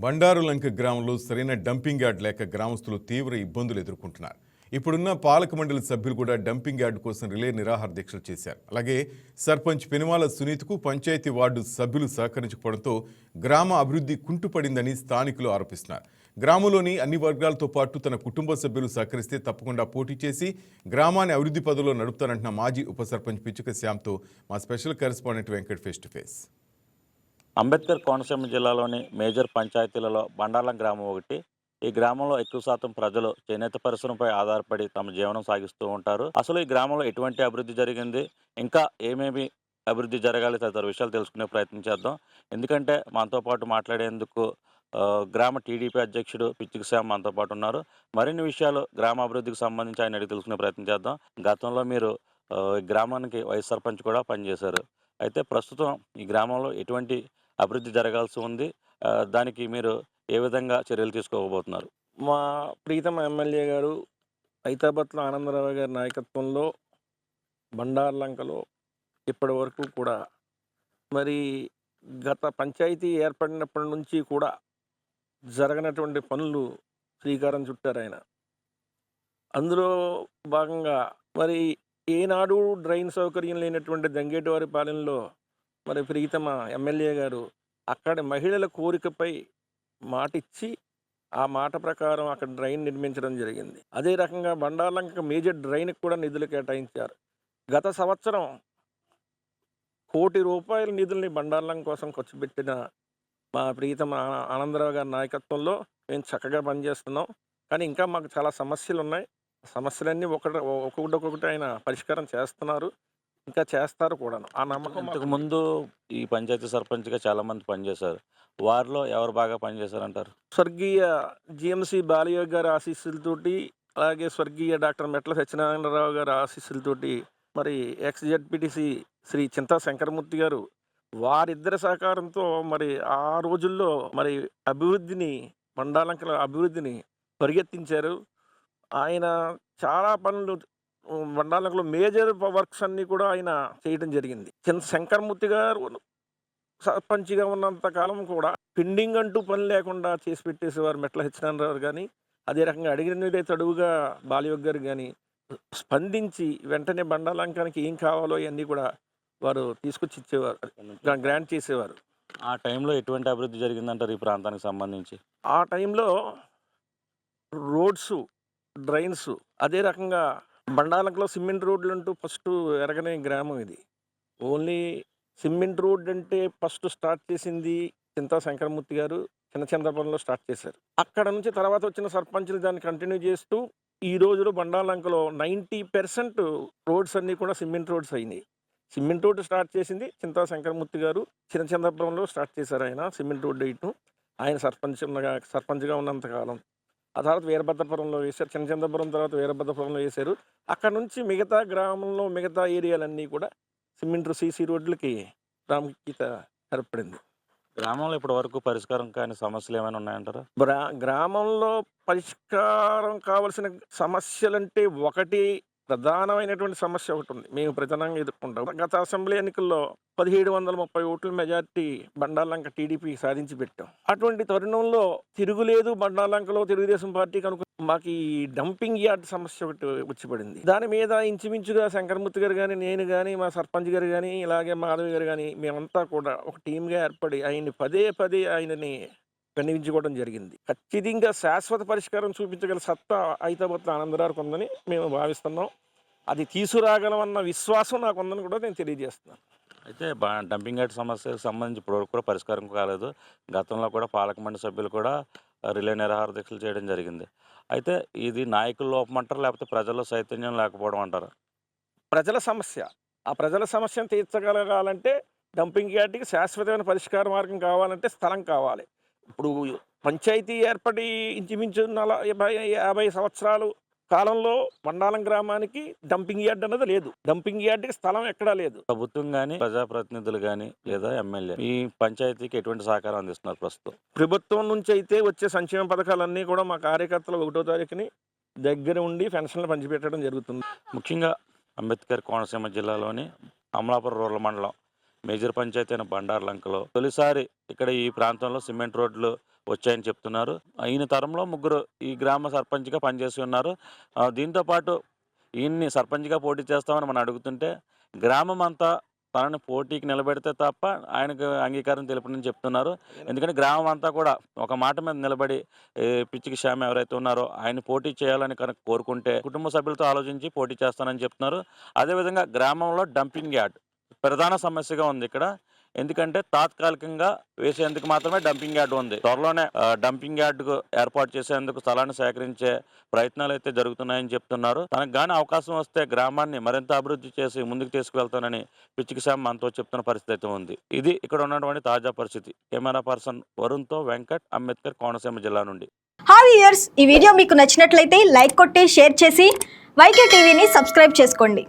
బండారులంక గ్రామంలో సరైన dumping yard లేక గ్రామస్తులు తీవ్ర ఇబ్బందులు ఎదుర్కొంటున్నారు. ఇప్పుడున్న పాలక మండలి సభ్యులు కూడా డంపింగ్ యార్డ్ కోసం రిలే నిరాహార దీక్షలు చేశారు. అలాగే సర్పంచ్ పెనుమాల సునీత్కు పంచాయతీ వార్డు సభ్యులు సహకరించకపోవడంతో గ్రామ అభివృద్ధి కుంటుపడిందని స్థానికులు ఆరోపిస్తున్నారు. గ్రామంలోని అన్ని వర్గాలతో పాటు తన కుటుంబ సభ్యులు సహకరిస్తే తప్పకుండా పోటీ చేసి గ్రామాన్ని అభివృద్ధి పదవిలో నడుపుతానంటున్న మాజీ ఉప సర్పంచ్ పిచ్చుక శ్యామ్తో మా special correspondent Venkat face to face. Ambedkar Konaseema జిల్లాలోని మేజర్ పంచాయతీలలో బండార్లం గ్రామం ఒకటి. ఈ గ్రామంలో ఎక్కువ శాతం ప్రజలు చేనేత పరిశ్రమపై ఆధారపడి తమ జీవనం సాగిస్తూ ఉంటారు. అసలు ఈ గ్రామంలో ఎటువంటి అభివృద్ధి జరిగింది, ఇంకా ఏమేమి అభివృద్ధి జరగాలి తదితర విషయాలు తెలుసుకునే ప్రయత్నం చేద్దాం. ఎందుకంటే మనతో పాటు మాట్లాడేందుకు గ్రామ టీడీపీ అధ్యక్షుడు పిచ్చిక శ్యామ్ మనతో పాటు ఉన్నారు. మరిన్ని విషయాలు గ్రామ అభివృద్ధికి సంబంధించి ఆయన అడిగి తెలుసుకునే ప్రయత్నం చేద్దాం. గతంలో మీరు గ్రామానికి వైస్ సర్పంచ్ కూడా పనిచేశారు. అయితే ప్రస్తుతం ఈ గ్రామంలో ఎటువంటి అభివృద్ధి జరగాల్సి ఉంది, దానికి మీరు ఏ విధంగా చర్యలు తీసుకోబోతున్నారు? మా ప్రీతమ ఎమ్మెల్యే గారు ఐతాబత్ల ఆనందరావు గారి నాయకత్వంలో బండార్లంకలో ఇప్పటి వరకు కూడా మరి గత పంచాయతీ ఏర్పడినప్పటి నుంచి కూడా జరగనటువంటి పనులు శ్రీకారం చుట్టారు ఆయన. అందులో భాగంగా మరి ఏనాడు డ్రైన్ సౌకర్యం లేనటువంటి దంగేటివారి పాలెంలో మరి ప్రీతమ ఎమ్మెల్యే గారు అక్కడి మహిళల కోరికపై మాటిచ్చి ఆ మాట ప్రకారం అక్కడ డ్రైన్ నిర్మించడం జరిగింది. అదే రకంగా బండార్లంక మేజర్ డ్రైన్కి కూడా నిధులు కేటాయించారు. గత సంవత్సరం ₹1,00,00,000 నిధుల్ని బండార్లంక కోసం ఖర్చు పెట్టిన మా ప్రీతమ ఆనందరావు గారి నాయకత్వంలో మేము చక్కగా పనిచేస్తున్నాం. కానీ ఇంకా మాకు చాలా సమస్యలు ఉన్నాయి. సమస్యలన్నీ ఒక్కొక్కటి ఆయన పరిష్కారం చేస్తున్నారు, ఇంకా చేస్తారు కూడా. ఆ నమ్మకం. ఇంతకుముందు ఈ పంచాయతీ సర్పంచ్గా చాలామంది పనిచేశారు. వారిలో ఎవరు బాగా పనిచేశారంటారు? స్వర్గీయ జిఎంసి బాలయ్య గారి ఆశీస్సులతోటి, అలాగే స్వర్గీయ డాక్టర్ మెట్ల సత్యనారాయణరావు గారి ఆశీస్సులతోటి, మరి ఎక్స్-జెడ్పీటీసీ శ్రీ చింతా శంకరమూర్తి గారు, వారిద్దరి సహకారంతో మరి ఆ రోజుల్లో మరి అభివృద్ధిని, బండార్లంకల అభివృద్ధిని పరిగెత్తించారు. ఆయన చాలా పనులు బండార్లంకలో మేజర్ వర్క్స్ అన్నీ కూడా ఆయన చేయడం జరిగింది. శంకరమూర్తి గారు సర్పంచ్గా ఉన్నంత కాలం కూడా పెండింగ్ అంటూ పని లేకుండా చేసి పెట్టేసేవారు మెట్ల సత్యనారాయణరావు కానీ, అదే రకంగా అడిగినదే తడువుగా బాలయోగ్ గారు కానీ స్పందించి వెంటనే బండార్లంకానికి ఏం కావాలో అవన్నీ కూడా వారు తీసుకొచ్చి ఇచ్చేవారు, గ్రాంట్ చేసేవారు. ఆ టైంలో ఎటువంటి అభివృద్ధి జరిగిందంటారు ఈ ప్రాంతానికి సంబంధించి? ఆ టైంలో రోడ్స్, డ్రైన్స్, అదే రకంగా బండార్లంకలో సిమెంట్ రోడ్లు అంటూ ఫస్ట్ ఎరగని గ్రామం ఇది. ఓన్లీ సిమెంట్ రోడ్ అంటే ఫస్ట్ స్టార్ట్ చేసింది చింతా శంకరమూర్తి గారు, చిన్నచంద్రపురంలో స్టార్ట్ చేశారు. అక్కడ నుంచి తర్వాత వచ్చిన సర్పంచులు దాన్ని కంటిన్యూ చేస్తూ ఈ రోజులో బండార్లంకలో 90% రోడ్స్ అన్నీ కూడా సిమెంట్ రోడ్స్ అయినాయి. సిమెంట్ రోడ్ స్టార్ట్ చేసింది చింతా శంకరమూర్తి గారు, చిన్నచంద్రపురంలో స్టార్ట్ చేశారు ఆయన సిమెంట్ రోడ్ వేయటం. ఆయన సర్పంచ్గా ఉన్నంతకాలం. ఆ తర్వాత వీరభద్రపురంలో వేశారు, చిన్నచంద్రపురం తర్వాత వీరభద్రపురంలో వేశారు. అక్కడ నుంచి మిగతా గ్రామంలో మిగతా ఏరియాలన్నీ కూడా సిమెంట్ సీసీ రోడ్లకి ప్రాముఖ్యత ఏర్పడింది. గ్రామంలో ఇప్పటి వరకు పరిష్కారం కాని సమస్యలు ఏమైనా ఉన్నాయంటారా? గ్రామంలో పరిష్కారం కావాల్సిన సమస్యలంటే ఒకటి ప్రధానమైనటువంటి సమస్య ఒకటి ఉంది, మేము ప్రధానంగా ఎదుర్కొంటాం. గత అసెంబ్లీ ఎన్నికల్లో 1730 ఓట్ల మెజార్టీ బండార్లంక టీడీపీ సాధించి పెట్టాం. అటువంటి తరుణంలో తిరుగులేదు బండార్లంకలో తెలుగుదేశం పార్టీకి మాకు ఈ డంపింగ్ యార్డ్ సమస్య ఒకటి వచ్చిపడింది. దాని మీద ఇంచుమించుగా శంకరమూర్తి గారు కానీ, నేను కానీ, మా సర్పంచ్ గారు కానీ, ఇలాగే మాధవి గారు కానీ మేమంతా కూడా ఒక టీమ్గా ఏర్పడి ఆయన్ని పదే ఆయనని విన్నవించుకోవడం జరిగింది. ఖచ్చితంగా శాశ్వత పరిష్కారం చూపించగల సత్తా ఐతాబత్ల ఆనందరావుకు ఉందని మేము భావిస్తున్నాం. అది తీసుకురాగలమన్న విశ్వాసం నాకు ఉందని కూడా నేను తెలియజేస్తున్నాను. అయితే డంపింగ్ యార్డ్ సమస్యకు సంబంధించి ఇప్పటివరకు కూడా పరిష్కారం కాలేదు. గతంలో కూడా పాలక మండలి సభ్యులు కూడా రిలే నిరాహార దీక్షలు చేయడం జరిగింది. అయితే ఇది నాయకుల లోపం అంటారా, లేకపోతే ప్రజల్లో చైతన్యం లేకపోవడం అంటారా? ప్రజల సమస్య. ఆ ప్రజల సమస్యను తీర్చగలగాలంటే డంపింగ్ యార్డ్కి శాశ్వతమైన పరిష్కార మార్గం కావాలంటే స్థలం కావాలి. ఇప్పుడు పంచాయతీ ఏర్పడి ఇంచుమించు 40-50 సంవత్సరాలు కాలంలో బండార్లం గ్రామానికి డంపింగ్ యార్డ్ అన్నది లేదు. డంపింగ్ యార్డ్కి స్థలం ఎక్కడా లేదు. ప్రభుత్వం కానీ, ప్రజాప్రతినిధులు కానీ, లేదా ఎమ్మెల్యే ఈ పంచాయతీకి ఎటువంటి సహకారం అందిస్తున్నారు ప్రస్తుతం? ప్రభుత్వం నుంచి అయితే వచ్చే సంక్షేమ పథకాలన్నీ కూడా మా కార్యకర్తలు 1వ తారీఖుని దగ్గర ఉండి పెన్షన్లు పంచిపెట్టడం జరుగుతుంది. ముఖ్యంగా అంబేద్కర్ కోనసీమ జిల్లాలోని అమలాపురం రూరల్ మండలం మేజర్ పంచాయతీ అయిన బండార్లంకలో తొలిసారి ఇక్కడ ఈ ప్రాంతంలో సిమెంట్ రోడ్లు వచ్చాయని చెప్తున్నారు. ఈయన తరంలో ముగ్గురు ఈ గ్రామ సర్పంచ్గా పనిచేసి ఉన్నారు. దీంతో పాటు ఈయన్ని సర్పంచ్గా పోటీ చేస్తామని మనం అడుగుతుంటే గ్రామం అంతా తనని పోటీకి నిలబెడితే తప్ప ఆయనకు అంగీకారం తెలుపని చెప్తున్నారు. ఎందుకంటే గ్రామం అంతా కూడా ఒక మాట మీద నిలబడి పిచ్చికి శ్యామ్ ఎవరైతే ఉన్నారో ఆయన పోటీ చేయాలని కనుక కోరుకుంటే కుటుంబ సభ్యులతో ఆలోచించి పోటీ చేస్తానని చెప్తున్నారు. అదేవిధంగా గ్రామంలో డంపింగ్ యార్డ్ ప్రధాన సమస్యగా ఉంది ఇక్కడ. ఎందుకంటే తాత్కాలికంగా వేసేందుకు మాత్రమే డంపింగ్ యార్డ్ ఉంది. త్వరలోనే డంపింగ్ యార్డ్ ఏర్పాటు చేసేందుకు స్థలాన్ని సేకరించే ప్రయత్నాలు అయితే జరుగుతున్నాయని చెప్తున్నారు. తనకు గాని అవకాశం వస్తే గ్రామాన్ని మరింత అభివృద్ధి చేసి ముందుకు తీసుకువెళ్తానని పిచ్చికి శ్యామ్ మనతో చెప్తున్న పరిస్థితి అయితే ఉంది. ఇది ఇక్కడ ఉన్నటువంటి తాజా పరిస్థితి. కెమెరా పర్సన్ వరుణ్తో వెంకట్, అంబేద్కర్ కోనసీమ జిల్లా నుండి. హాయ్ వ్యూయర్స్, ఈ వీడియో మీకు నచ్చినట్లయితే లైక్ కొట్టి షేర్ చేసి వైకే టీవీని సబ్స్క్రైబ్ చేసుకోండి.